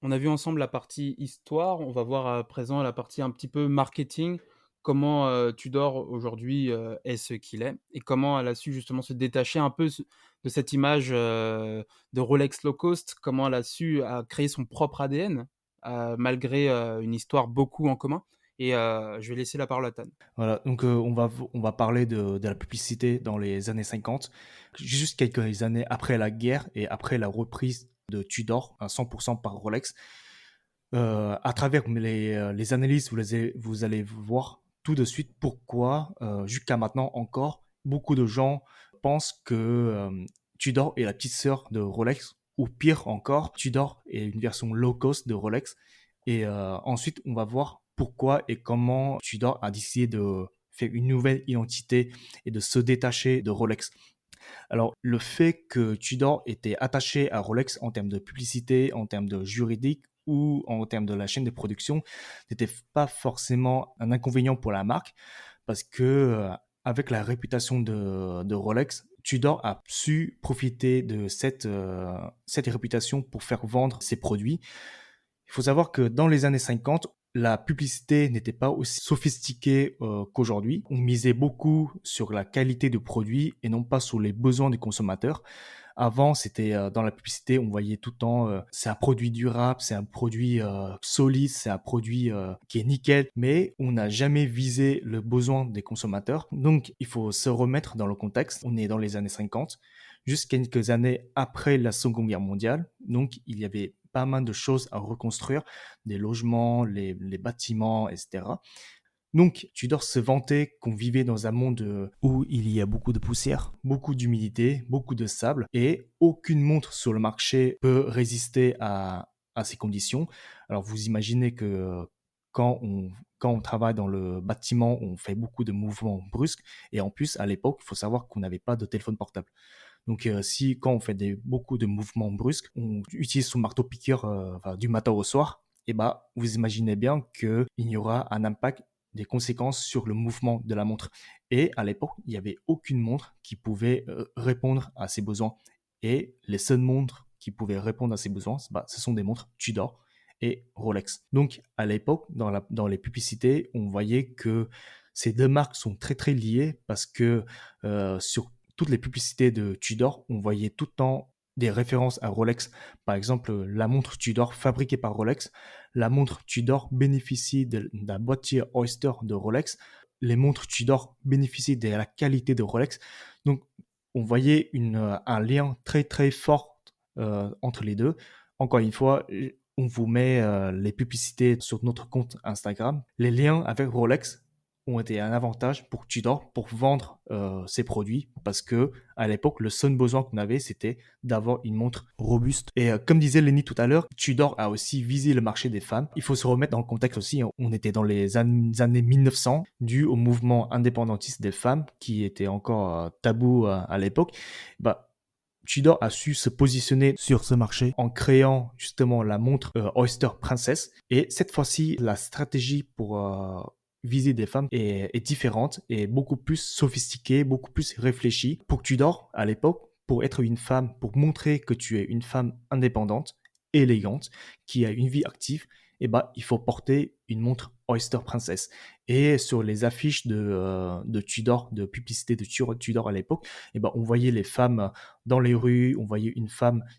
On a vu ensemble la partie histoire, on va voir à présent la partie un petit peu marketing. Comment, Tudor aujourd'hui, est ce qu'il est et comment elle a su justement se détacher un peu de cette image, de Rolex low cost. Comment elle a su, créer son propre ADN, malgré, une histoire beaucoup en commun et je vais laisser la parole à Tan. Voilà, donc on va parler de la publicité dans les années 50, juste quelques années après la guerre et après la reprise de Tudor à 100% par Rolex. À travers les analyses, vous allez voir tout de suite pourquoi, jusqu'à maintenant encore, beaucoup de gens pensent que Tudor est la petite sœur de Rolex, ou pire encore, Tudor est une version low cost de Rolex. Et ensuite, on va voir pourquoi et comment Tudor a décidé de faire une nouvelle identité et de se détacher de Rolex. Alors, le fait que Tudor était attaché à Rolex en termes de publicité, en termes de juridique ou en termes de la chaîne de production n'était pas forcément un inconvénient pour la marque parce que avec la réputation de Rolex, Tudor a su profiter de cette réputation pour faire vendre ses produits. Il faut savoir que dans les années 50, la publicité n'était pas aussi sophistiquée qu'aujourd'hui. On misait beaucoup sur la qualité de produit et non pas sur les besoins des consommateurs. Avant, c'était dans la publicité, on voyait tout le temps, c'est un produit durable, c'est un produit solide, c'est un produit qui est nickel, mais on n'a jamais visé le besoin des consommateurs. Donc, il faut se remettre dans le contexte. On est dans les années 50, juste quelques années après la Seconde Guerre mondiale. Donc, il y avait pas mal de choses à reconstruire, des logements, les bâtiments, etc. Donc, Tudor se vantait qu'on vivait dans un monde où il y a beaucoup de poussière, beaucoup d'humidité, beaucoup de sable, et aucune montre sur le marché peut résister à ces conditions. Alors, vous imaginez que quand on, quand on travaille dans le bâtiment, on fait beaucoup de mouvements brusques, et en plus, à l'époque, il faut savoir qu'on n'avait pas de téléphone portable. Donc, si quand on fait beaucoup de mouvements brusques, on utilise son marteau-piqueur enfin, du matin au soir, et bah, vous imaginez bien qu'il y aura un impact des conséquences sur le mouvement de la montre. Et à l'époque, il n'y avait aucune montre qui pouvait répondre à ces besoins. Et les seules montres qui pouvaient répondre à ces besoins, bah, ce sont des montres Tudor et Rolex. Donc, à l'époque, dans les publicités, on voyait que ces deux marques sont très très liées parce que sur toutes les publicités de Tudor, on voyait tout le temps des références à Rolex. Par exemple, la montre Tudor fabriquée par Rolex. La montre Tudor bénéficie d'un boîtier Oyster de Rolex. Les montres Tudor bénéficient de la qualité de Rolex. Donc, on voyait un lien très très fort entre les deux. Encore une fois, on vous met les publicités sur notre compte Instagram. Les liens avec Rolex ont été un avantage pour Tudor pour vendre ses produits parce que à l'époque le seul besoin qu'on avait c'était d'avoir une montre robuste et comme disait Lenny tout à l'heure, Tudor a aussi visé le marché des femmes. Il faut se remettre dans le contexte aussi, hein. On était dans les années 1900 dû au mouvement indépendantiste des femmes qui était encore tabou à l'époque. Bah, Tudor a su se positionner sur ce marché en créant justement la montre Oyster Princess. Et cette fois-ci, la stratégie pour viser des femmes est différente et beaucoup plus sophistiquée, beaucoup plus réfléchie. Pour Tudor, à l'époque, pour être une femme, pour montrer que tu es une femme indépendante, élégante, qui a une vie active, eh ben, il faut porter une montre Oyster Princess. Et sur les affiches de Tudor, de publicité de Tudor à l'époque, eh ben, on voyait les femmes dans les rues, on voyait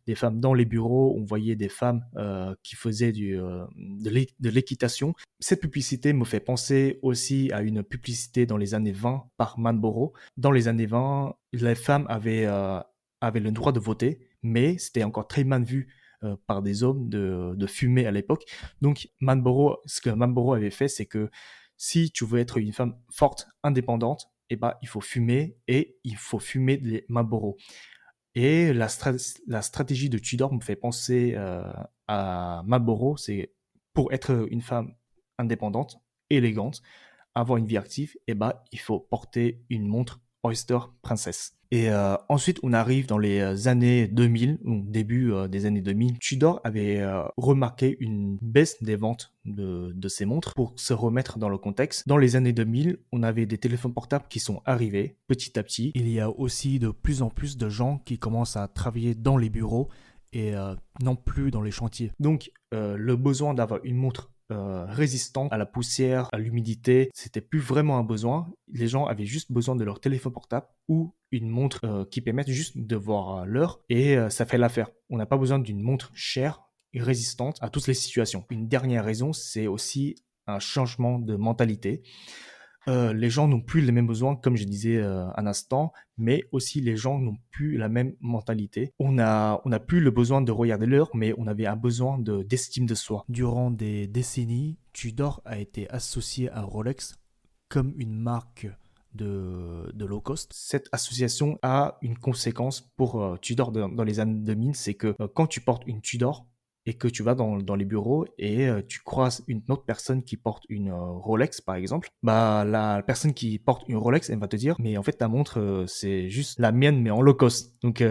des femmes dans les bureaux, on voyait des femmes qui faisaient de l'équitation. Cette publicité me fait penser aussi à une publicité dans les années 20 par Marlboro. Dans les années 20, les femmes avaient le droit de voter, mais c'était encore très mal vu par des hommes de fumer à l'époque. Donc ce que Marlboro avait fait, c'est que si tu veux être une femme forte, indépendante, eh ben, il faut fumer et il faut fumer des Marlboro. Et la stratégie de Tudor me fait penser à Marlboro, c'est pour être une femme indépendante, élégante, avoir une vie active, eh ben, il faut porter une montre Oyster Princess. Et ensuite, on arrive dans les années 2000, ou début des années 2000. Tudor avait remarqué une baisse des ventes de ces montres. Pour se remettre dans le contexte, dans les années 2000, on avait des téléphones portables qui sont arrivés petit à petit. Il y a aussi de plus en plus de gens qui commencent à travailler dans les bureaux et non plus dans les chantiers. Donc, le besoin d'avoir une montre résistante à la poussière, à l'humidité, c'était plus vraiment un besoin. Les gens avaient juste besoin de leur téléphone portable ou une montre qui permette juste de voir l'heure et ça fait l'affaire. On n'a pas besoin d'une montre chère et résistante à toutes les situations. Une dernière raison, c'est aussi un changement de mentalité. Les gens n'ont plus les mêmes besoins, comme je disais un instant, mais aussi les gens n'ont plus la même mentalité. On a plus le besoin de regarder l'heure, mais on avait un besoin d'estime de soi. Durant des décennies, Tudor a été associé à Rolex comme une marque de low cost. Cette association a une conséquence pour Tudor dans les années 2000, c'est que quand tu portes une Tudor, et que tu vas dans les bureaux et tu croises une autre personne qui porte une Rolex, par exemple, bah la personne qui porte une Rolex, elle va te dire, mais en fait, ta montre, c'est juste la mienne, mais en low cost. Donc,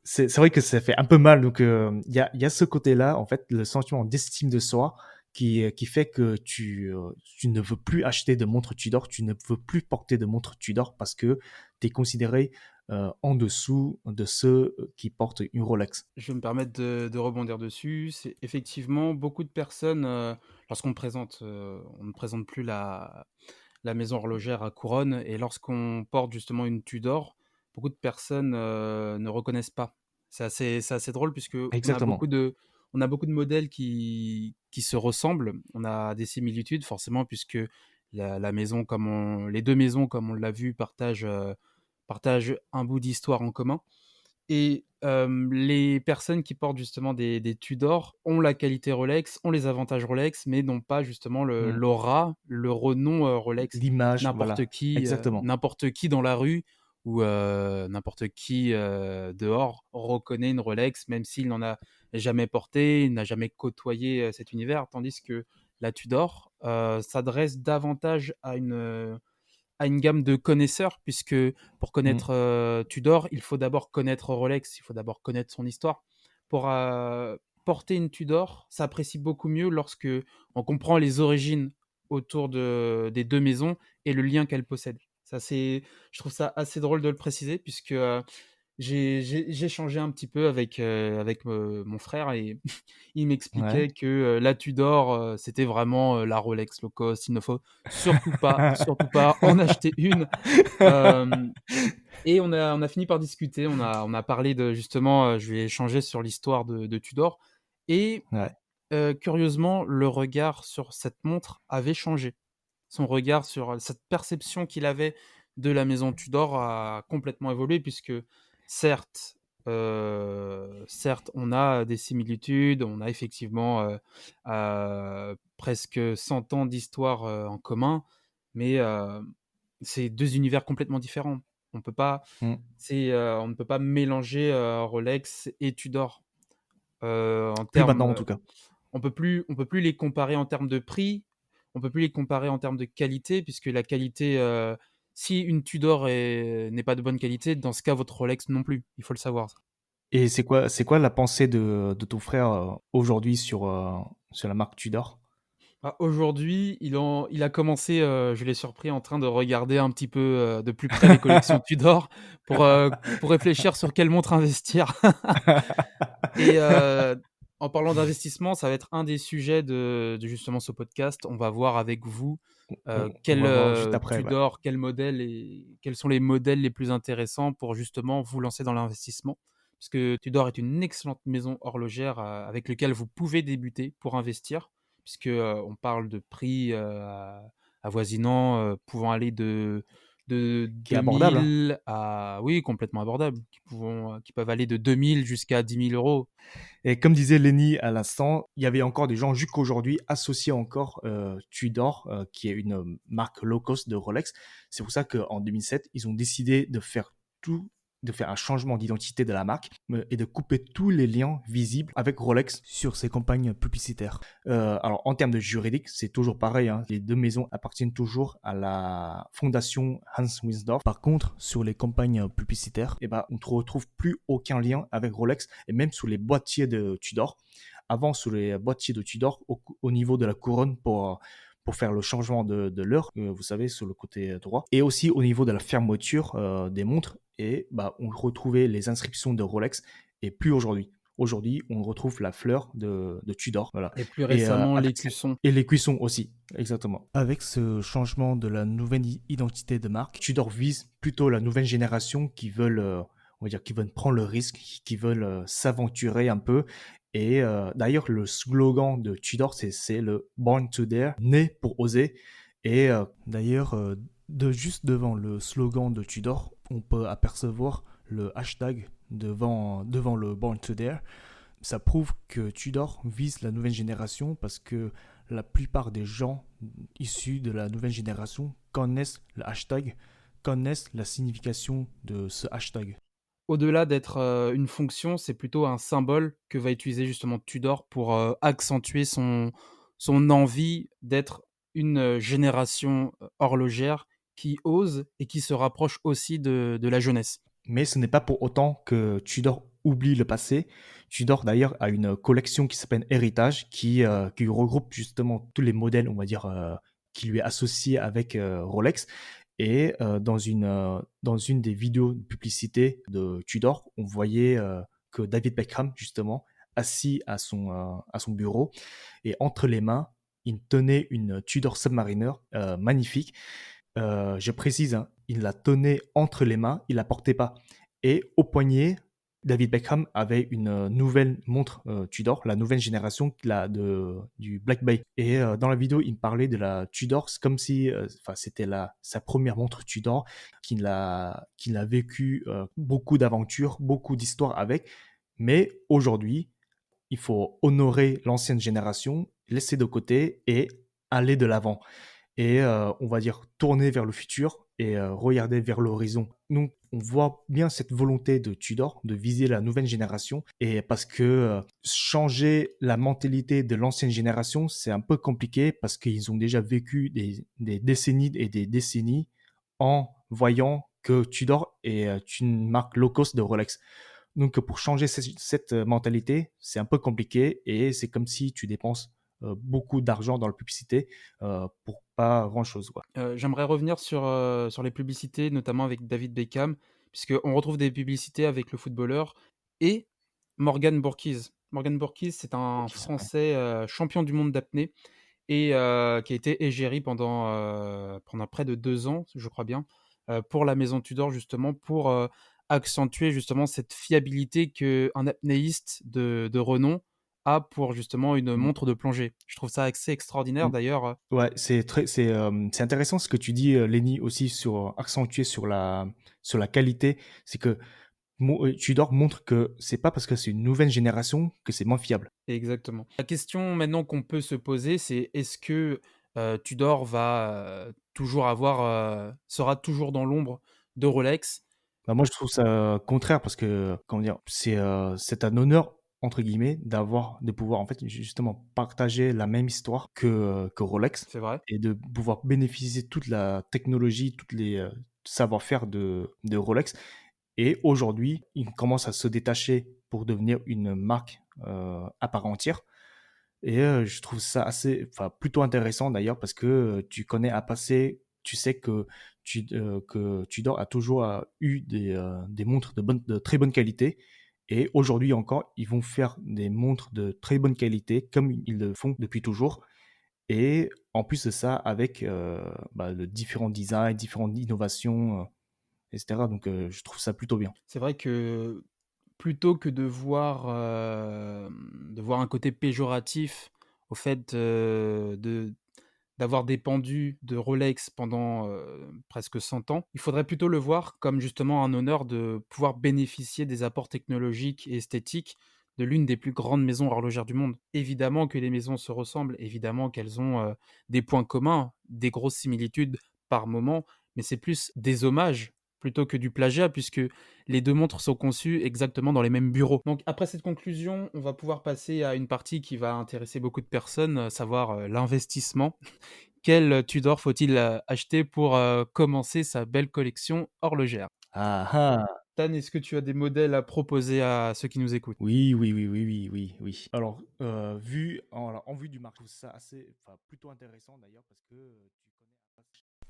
c'est vrai que ça fait un peu mal. Donc, il y a ce côté-là, en fait, le sentiment d'estime de soi qui fait que tu ne veux plus acheter de montre Tudor, tu ne veux plus porter de montre Tudor parce que tu es considéré en dessous de ceux qui portent une Rolex. Je vais me permettre de rebondir dessus. C'est effectivement beaucoup de personnes, lorsqu'on présente, on ne présente plus la maison horlogère à couronne et lorsqu'on porte justement une Tudor, beaucoup de personnes, ne reconnaissent pas. C'est assez drôle puisque Exactement. on a beaucoup de modèles qui se ressemblent. On a des similitudes forcément puisque la maison les 2 maisons comme on l'a vu partagent un bout d'histoire en commun. Et les personnes qui portent justement des Tudor ont la qualité Rolex, ont les avantages Rolex, mais n'ont pas justement Mm. l'aura, le renom, Rolex. L'image, voilà, exactement. N'importe qui dans la rue ou n'importe qui, dehors reconnaît une Rolex, même s'il n'en a jamais porté, il n'a jamais côtoyé, cet univers. Tandis que la Tudor, s'adresse davantage à une gamme de connaisseurs, puisque pour Mm. connaître Tudor, il faut d'abord connaître Rolex, il faut d'abord connaître son histoire. Pour porter une Tudor, ça apprécie beaucoup mieux lorsque on comprend les origines autour des 2 maisons et le lien qu'elles possèdent. Je trouve ça assez drôle de le préciser, puisque j'ai échangé un petit peu avec mon frère et il Ouais. m'expliquait que la Tudor, c'était vraiment la Rolex low cost. Il ne faut surtout pas en acheter une. Euh, et on a fini par discuter. On a parlé de justement, je lui ai échangé sur l'histoire de Tudor. Et Ouais. curieusement, le regard sur cette montre avait changé. Son regard sur cette perception qu'il avait de la maison Tudor a complètement évolué puisque certes, certes, on a des similitudes, on a effectivement, presque 100 ans d'histoire, en commun, mais c'est 2 univers complètement différents. On peut pas Mm. on ne peut pas mélanger, Rolex et Tudor, en Plus termes, maintenant, en tout cas. on peut plus les comparer en termes de prix, on peut plus les comparer en termes de qualité, puisque la qualité, si une Tudor n'est pas de bonne qualité, dans ce cas, votre Rolex non plus, il faut le savoir ça. Et c'est quoi la pensée de ton frère aujourd'hui sur la marque Tudor? Ah, aujourd'hui, il a commencé, je l'ai surpris en train de regarder un petit peu, de plus près les collections Tudor pour réfléchir sur quelle montre investir. Et en parlant d'investissement, ça va être un des sujets de justement ce podcast. On va voir avec vous, On va voir juste après, ouais. Tudor, quel modèle et quels sont les modèles les plus intéressants pour justement vous lancer dans l'investissement. Parce que Tudor est une excellente maison horlogère, avec lequel vous pouvez débuter pour investir, puisque, on parle de prix, avoisinant, pouvant aller de Qui est abordable, hein. 2 000 à oui, complètement abordables, qui peuvent aller de 2 000 jusqu'à 10 000 euros. Et comme disait Lenny à l'instant, il y avait encore des gens jusqu'aujourd'hui associés encore Tudor, qui est une marque low cost de Rolex. C'est pour ça qu'en 2007, ils ont décidé de faire un changement d'identité de la marque et de couper tous les liens visibles avec Rolex sur ses campagnes publicitaires. Alors en termes de juridique, c'est toujours pareil, hein. Les deux maisons appartiennent toujours à la fondation Hans Wilsdorf. Par contre, sur les campagnes publicitaires, eh ben, on ne retrouve plus aucun lien avec Rolex et même sur les boîtiers de Tudor. Avant, sur les boîtiers de Tudor, au niveau de la couronne pour faire le changement de l'heure, vous savez, sur le côté droit. Et aussi au niveau de la fermeture des montres. Et bah, on retrouvait les inscriptions de Rolex et plus aujourd'hui. Aujourd'hui, on retrouve la fleur de Tudor. Voilà. Et plus Et, récemment, avec cette- l'écusson. et les cuissons aussi, exactement. Avec ce changement de la nouvelle identité de marque, Tudor vise plutôt la nouvelle génération qui veulent, on va dire, qui veulent prendre le risque, qui veulent s'aventurer un peu. Et d'ailleurs, le slogan de Tudor, c'est le Born to Dare, né pour oser. Et d'ailleurs, juste devant le slogan de Tudor, on peut apercevoir le hashtag devant le Born to Dare. Ça prouve que Tudor vise la nouvelle génération parce que la plupart des gens issus de la nouvelle génération connaissent le hashtag, connaissent la signification de ce hashtag. Au-delà d'être, une fonction, c'est plutôt un symbole que va utiliser justement Tudor pour, accentuer son envie d'être une, génération, horlogère qui ose et qui se rapproche aussi de la jeunesse. Mais ce n'est pas pour autant que Tudor oublie le passé. Tudor d'ailleurs a une collection qui s'appelle Héritage qui regroupe justement tous les modèles, on va dire, qui lui est associé avec Rolex. Et dans une des vidéos de publicité de Tudor, on voyait que David Beckham, justement, assis à son bureau, et entre les mains, il tenait une Tudor Submariner magnifique. Je précise, hein, il la tenait entre les mains, il la portait pas. Et au poignet, David Beckham avait une nouvelle montre Tudor, la nouvelle génération du Black Bay. Et dans la vidéo, il me parlait de la Tudor, c'est comme si c'était sa première montre Tudor, qu'il a vécu beaucoup d'aventures, beaucoup d'histoires avec. Mais aujourd'hui, il faut honorer l'ancienne génération, laisser de côté et aller de l'avant et on va dire tourner vers le futur et regarder vers l'horizon. Donc on voit bien cette volonté de Tudor de viser la nouvelle génération et parce que changer la mentalité de l'ancienne génération, c'est un peu compliqué parce qu'ils ont déjà vécu des décennies et des décennies en voyant que Tudor est une marque low cost de Rolex. Donc pour changer cette mentalité, c'est un peu compliqué et c'est comme si tu dépenses beaucoup d'argent dans la publicité pour pas grand-chose, quoi. J'aimerais revenir sur les publicités, notamment avec David Beckham, puisqu'on retrouve des publicités avec le footballeur et Morgan Bourkiz. Morgan Bourkiz, c'est un OK, ouais. Français, champion du monde d'apnée et qui a été égérie pendant près de 2 ans, je crois bien, pour la maison Tudor justement pour, accentuer justement cette fiabilité qu'un apnéiste de renom a pour justement une Mmh. montre de plongée. Je trouve ça assez extraordinaire Mmh. d'ailleurs, Ouais, c'est intéressant ce que tu dis, Lenny, aussi sur accentuer sur la qualité. C'est que Tudor montre que c'est pas parce que c'est une nouvelle génération que c'est moins fiable. exactement. La question maintenant qu'on peut se poser, c'est est-ce que, Tudor sera toujours dans l'ombre de Rolex? Bah, moi, je trouve ça contraire parce que, comment dire? C'est un «honneur» entre guillemets de pouvoir, en fait, justement partager la même histoire que Rolex C'est vrai. et de pouvoir bénéficier de toute la technologie, toutes les, savoir-faire de Rolex et aujourd'hui, ils commencent à se détacher pour devenir une marque, à part entière et je trouve ça assez enfin, plutôt intéressant d'ailleurs parce que, tu connais un passé, tu sais que Tudor a toujours, eu des montres de très bonne qualité et aujourd'hui encore, ils vont faire des montres de très bonne qualité comme ils le font depuis toujours et en plus de ça avec, bah, de différents designs, différentes innovations, et cetera donc je trouve ça plutôt bien. C'est vrai que plutôt que de voir un côté péjoratif au fait, d'avoir dépendu de Rolex pendant, presque 100 ans, il faudrait plutôt le voir comme justement un honneur de pouvoir bénéficier des apports technologiques et esthétiques de l'une des plus grandes maisons horlogères du monde. Évidemment que les maisons se ressemblent, évidemment qu'elles ont, des points communs, des grosses similitudes par moment, mais c'est plus des hommages plutôt que du plagiat puisque les 2 montres sont conçues exactement dans les mêmes bureaux. Donc après cette conclusion, on va pouvoir passer à une partie qui va intéresser beaucoup de personnes, savoir, l'investissement. Quel Tudor faut-il, acheter pour, commencer sa belle collection horlogère? Ah ah! Tan, est-ce que tu as des modèles à proposer à ceux qui nous écoutent? Oui, oui, oui, oui, oui, oui, oui. Alors, en vue du marché, je trouve ça assez, enfin, plutôt intéressant d'ailleurs parce que tu connais.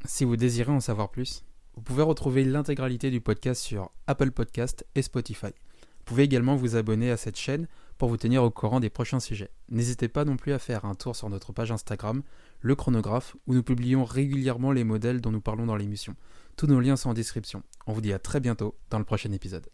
Si vous désirez en savoir plus, vous pouvez retrouver l'intégralité du podcast sur Apple Podcast et Spotify. Vous pouvez également vous abonner à cette chaîne pour vous tenir au courant des prochains sujets. N'hésitez pas non plus à faire un tour sur notre page Instagram, Le Chronographe, où nous publions régulièrement les modèles dont nous parlons dans l'émission. Tous nos liens sont en description. On vous dit à très bientôt dans le prochain épisode.